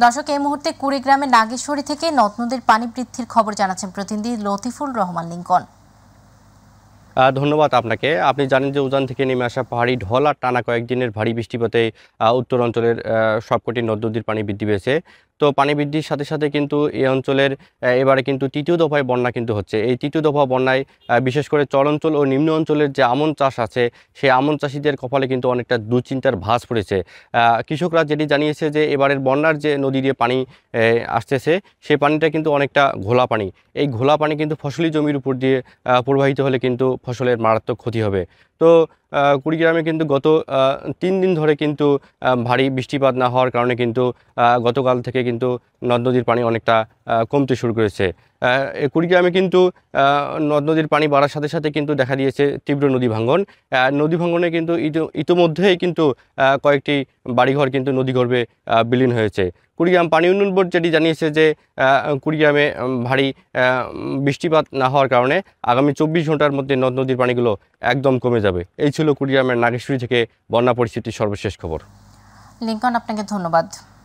দর্শক, এই মুহূর্তে কুড়িগ্রামের নাগেশ্বরী থেকে নদ নদীর পানি বৃদ্ধির খবর জানাচ্ছেন প্রতিনিধি লতিফুল রহমান লিঙ্কন। ধন্যবাদ আপনাকে। আপনি জানেন যে উজান থেকে নেমে আসা পাহাড়ি ঢল আর টানা কয়েকদিনের ভারী বৃষ্টিপাতে উত্তর অঞ্চলের সবকটি নদ নদীর পানি বৃদ্ধি পেয়েছে। তো পানি বৃদ্ধির সাথে সাথে কিন্তু এই অঞ্চলের এবারে কিন্তু তৃতীয় দফায় বন্যা কিন্তু হচ্ছে। এই তৃতীয় দফা বন্যায় বিশেষ করে চর অঞ্চল ও নিম্ন অঞ্চলের যে আমন চাষ আছে, সেই আমন চাষিদের কপালে কিন্তু অনেকটা দুশ্চিন্তার ভাঁজ পড়েছে। কৃষকরা যেটি জানিয়েছে যে এবারের বন্যার যে নদী দিয়ে পানি আসতেছে, সেই পানিটা কিন্তু অনেকটা ঘোলা পানি। এই ঘোলা পানি কিন্তু ফসলি জমির উপর দিয়ে প্রবাহিত হলে কিন্তু ফসলের মারাত্মক ক্ষতি হবে। তো কুড়িগ্রামে কিন্তু গত 3 দিন ধরে কিন্তু ভারী বৃষ্টিপাত না হওয়ার কারণে কিন্তু গতকাল থেকে কিন্তু নদ নদীর পানি অনেকটা কমতে শুরু করেছে। কুড়িগ্রামে কিন্তু নদ নদীর পানি বাড়ার সাথে সাথে কিন্তু দেখা দিয়েছে তীব্র নদী ভাঙ্গন। নদী ভাঙ্গনে কিন্তু ইতোমধ্যেই কিন্তু কয়েকটি বাড়িঘর কিন্তু নদীগর্ভে বিলীন হয়েছে। কুড়িগ্রাম পানি উন্নয়ন বোর্ড যেটি জানিয়েছে যে কুড়িগ্রামে ভারী বৃষ্টিপাত না হওয়ার কারণে আগামী 24 ঘন্টার মধ্যে নদ নদীর পানিগুলো একদম কমে যাবে। এই ছিল কুড়িগ্রামের নাগেশ্বরী থেকে বন্যা পরিস্থিতির সর্বশেষ খবর। লিঙ্কন, আপনাকে ধন্যবাদ।